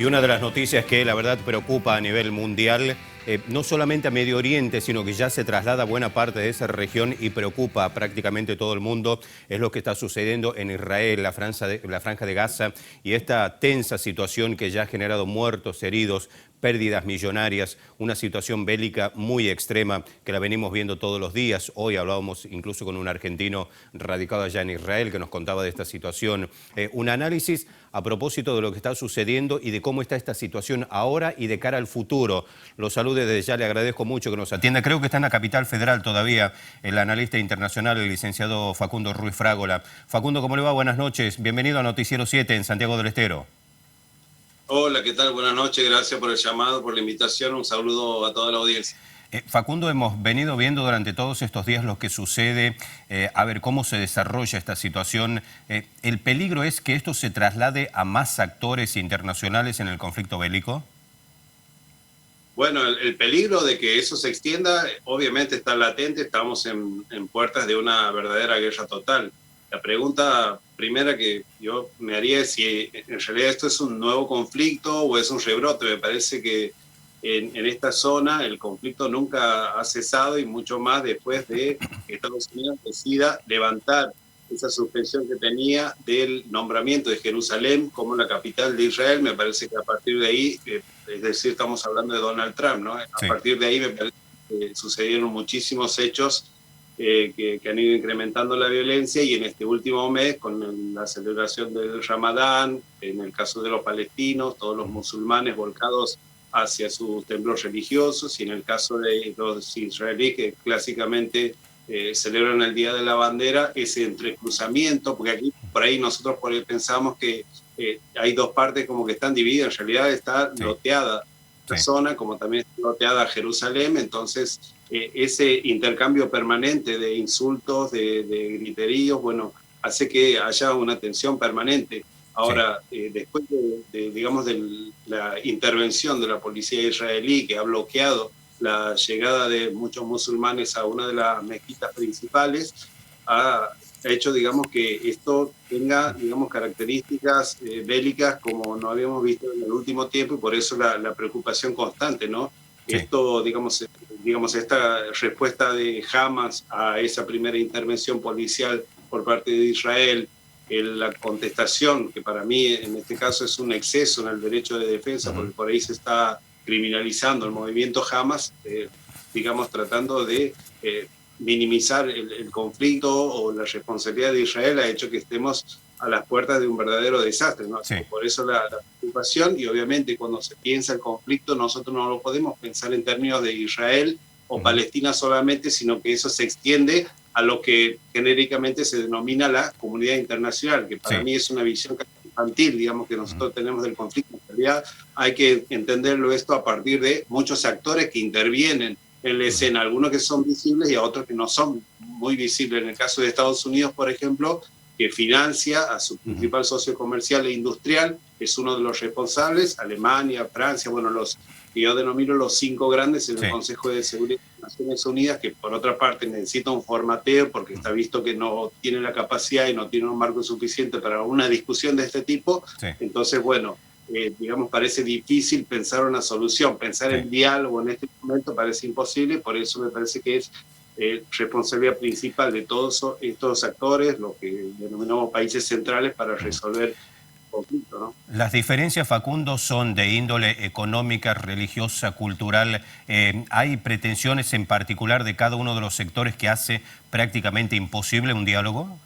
Y una de las noticias que la verdad preocupa a nivel mundial, no solamente a Medio Oriente, sino que ya se traslada a buena parte de esa región y preocupa a prácticamente todo el mundo, es lo que está sucediendo en Israel, la franja de Gaza, y esta tensa situación que ya ha generado muertos, heridos, pérdidas millonarias, una situación bélica muy extrema que la venimos viendo todos los días. Hoy hablábamos incluso con un argentino radicado allá en Israel que nos contaba de esta situación. Un análisis a propósito de lo que está sucediendo y de cómo está esta situación ahora y de cara al futuro. Los saludos desde ya, le agradezco mucho que nos atienda. Creo que está en la capital federal todavía el analista internacional, el licenciado Facundo Ruiz Frágola. Facundo, ¿cómo le va? Buenas noches. Bienvenido a Noticiero 7 en Santiago del Estero. Hola, ¿qué tal? Buenas noches, gracias por el llamado, por la invitación, un saludo a toda la audiencia. Facundo, hemos venido viendo durante todos estos días lo que sucede, a ver cómo se desarrolla esta situación. ¿El peligro es que esto se traslade a más actores internacionales en el conflicto bélico? Bueno, el peligro de que eso se extienda obviamente está latente, estamos en puertas de una verdadera guerra total. La pregunta primera que yo me haría es si en realidad esto es un nuevo conflicto o es un rebrote. Me parece que en esta zona el conflicto nunca ha cesado y mucho más después de que Estados Unidos decida levantar esa suspensión que tenía del nombramiento de Jerusalén como la capital de Israel. Me parece que a partir de ahí, es decir, estamos hablando de Donald Trump, ¿no? Sí. A partir de ahí me parece que sucedieron muchísimos hechos que han ido incrementando la violencia, y en este último mes, con la celebración del Ramadán, en el caso de los palestinos, todos los musulmanes volcados hacia sus templos religiosos, y en el caso de los israelíes que clásicamente celebran el Día de la Bandera, ese entrecruzamiento, porque aquí por ahí nosotros por ahí pensamos que hay dos partes como que están divididas, en realidad está loteada la zona, como también está loteada Jerusalén. Entonces ese intercambio permanente de insultos, de griteríos, bueno, hace que haya una tensión permanente. Ahora, después digamos, de la intervención de la policía israelí, que ha bloqueado la llegada de muchos musulmanes a una de las mezquitas principales, ha hecho, digamos, que esto tenga, digamos, características bélicas como no habíamos visto en el último tiempo, y por eso la preocupación constante, ¿no? Sí. Esto, digamos, esta respuesta de Hamas a esa primera intervención policial por parte de Israel, la contestación, que para mí en este caso es un exceso en el derecho de defensa, porque por ahí se está criminalizando el movimiento Hamas, digamos, tratando de minimizar el conflicto o la responsabilidad de Israel, ha hecho que estemos a las puertas de un verdadero desastre, ¿no? Sí. Por eso la preocupación, y obviamente cuando se piensa el conflicto, nosotros no lo podemos pensar en términos de Israel o Palestina solamente, sino que eso se extiende a lo que genéricamente se denomina la comunidad internacional, que para mí es una visión infantil, digamos, que nosotros tenemos del conflicto. En realidad hay que entenderlo esto a partir de muchos actores que intervienen en la escena, algunos que son visibles y a otros que no son muy visibles. En el caso de Estados Unidos, por ejemplo, que financia a su principal socio comercial e industrial, es uno de los responsables, Alemania, Francia, bueno, los que yo denomino los 5 grandes en el Consejo de Seguridad de Naciones Unidas, que por otra parte necesita un formateo porque está visto que no tiene la capacidad y no tiene un marco suficiente para una discusión de este tipo. Entonces, bueno, digamos, parece difícil pensar una solución, pensar en diálogo en este momento parece imposible. Por eso me parece que es responsabilidad principal de todos estos actores, lo que denominamos países centrales, para resolver conflicto, ¿no? Las diferencias, Facundo, son de índole económica, religiosa, cultural. ¿Hay pretensiones en particular de cada uno de los sectores que hace prácticamente imposible un diálogo?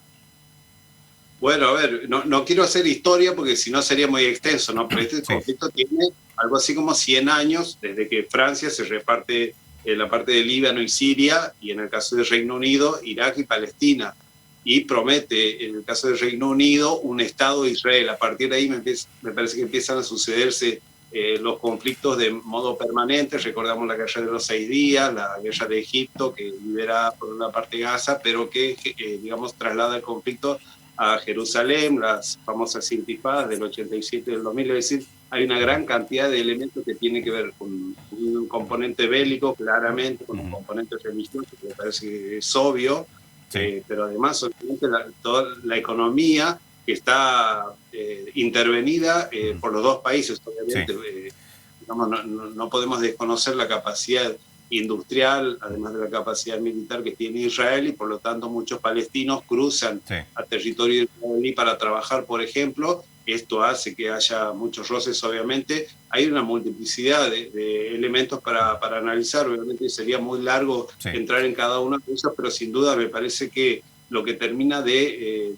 Bueno, a ver, no quiero hacer historia porque si no sería muy extenso, ¿no? Pero este conflicto tiene algo así como 100 años, desde que Francia se reparte la parte de Líbano y Siria, y en el caso del Reino Unido, Irak y Palestina. Y promete, en el caso del Reino Unido, un Estado de Israel. A partir de ahí me parece que empiezan a sucederse los conflictos de modo permanente. Recordamos la guerra de los 6 días, la guerra de Egipto, que libera por una parte Gaza, pero que, digamos, traslada el conflicto a Jerusalén, las famosas intifadas del 87 y del 2000. Es decir, hay una gran cantidad de elementos que tienen que ver con un componente bélico, claramente, con un componente religioso, que me parece que es obvio. Pero además, obviamente, toda la economía que está intervenida por los dos países, obviamente. Sí. Digamos, no podemos desconocer la capacidad industrial, además de la capacidad militar que tiene Israel, y por lo tanto muchos palestinos cruzan a territorio israelí para trabajar, por ejemplo. Esto hace que haya muchos roces, obviamente. Hay una multiplicidad de elementos para analizar, obviamente sería muy largo entrar en cada uno de esos, pero sin duda me parece que lo que termina de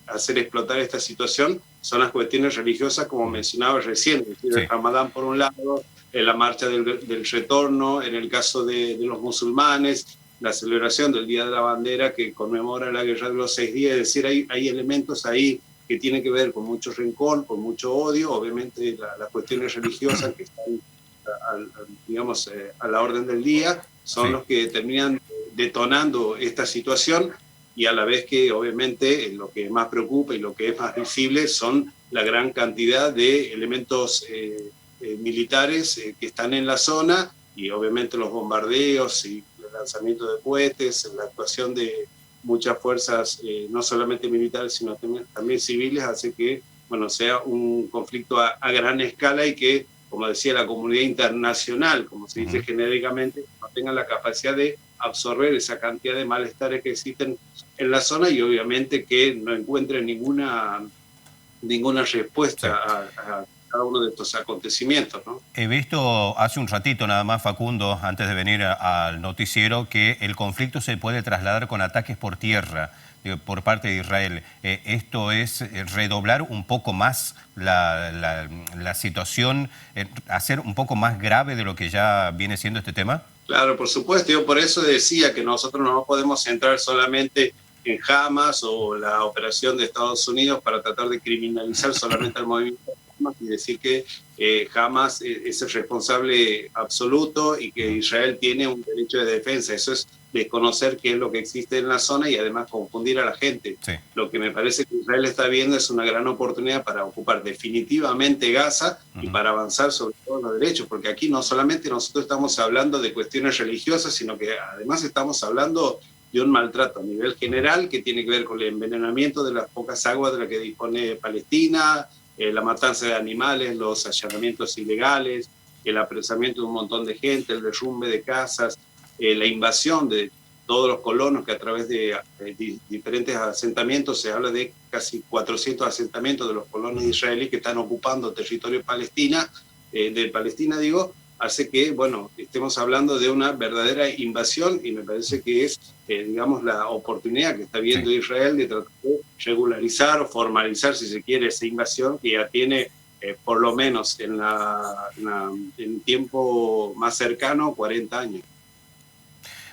hacer explotar esta situación son las cuestiones religiosas, como mencionaba recién, es decir, el Ramadán por un lado, la marcha del retorno, en el caso de los musulmanes, la celebración del Día de la Bandera que conmemora la Guerra de los 6 días, es decir, hay elementos ahí que tienen que ver con mucho rencor, con mucho odio, obviamente las cuestiones religiosas que están, digamos, a la orden del día, son los que terminan detonando esta situación, y a la vez que obviamente lo que más preocupa y lo que es más visible son la gran cantidad de elementos militares que están en la zona, y obviamente los bombardeos y el lanzamiento de cohetes, la actuación de muchas fuerzas, no solamente militares, sino también civiles, hace que, bueno, sea un conflicto a gran escala, y que, como decía, la comunidad internacional, como se dice genéricamente, no tenga la capacidad de absorber esa cantidad de malestares que existen en la zona, y obviamente que no encuentren ninguna respuesta a cada uno de estos acontecimientos, ¿no? He visto hace un ratito nada más, Facundo, antes de venir al noticiero, que el conflicto se puede trasladar con ataques por tierra por parte de Israel. ¿Esto es redoblar un poco más la situación, hacer un poco más grave de lo que ya viene siendo este tema? Claro, por supuesto. Yo por eso decía que nosotros no podemos centrar solamente en Hamas o la operación de Estados Unidos para tratar de criminalizar solamente al movimiento Hamas y decir que Hamas es el responsable absoluto y que Israel tiene un derecho de defensa. Eso es desconocer qué es lo que existe en la zona y además confundir a la gente. Lo que me parece que Israel está viendo es una gran oportunidad para ocupar definitivamente Gaza y para avanzar sobre todos los derechos, porque aquí no solamente nosotros estamos hablando de cuestiones religiosas, sino que además estamos hablando de un maltrato a nivel general que tiene que ver con el envenenamiento de las pocas aguas de las que dispone Palestina, la matanza de animales, los allanamientos ilegales, el apresamiento de un montón de gente, el derrumbe de casas, la invasión de todos los colonos, que a través de diferentes asentamientos, se habla de casi 400 asentamientos de los colonos israelíes que están ocupando territorio de Palestina, hace que, bueno, estemos hablando de una verdadera invasión, y me parece que es, digamos, la oportunidad que está viendo Israel de tratar de regularizar o formalizar, si se quiere, esa invasión que ya tiene, por lo menos en tiempo más cercano, 40 años.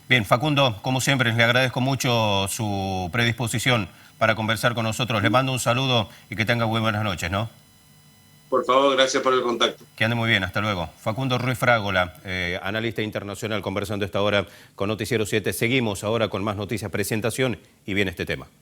Bien, Facundo, como siempre, le agradezco mucho su predisposición para conversar con nosotros. Le mando un saludo y que tenga muy buenas noches, ¿no? Por favor, gracias por el contacto. Que ande muy bien, hasta luego. Facundo Ruiz Fragola, analista internacional, conversando esta hora con Noticiero 7. Seguimos ahora con más noticias, presentación, y viene este tema.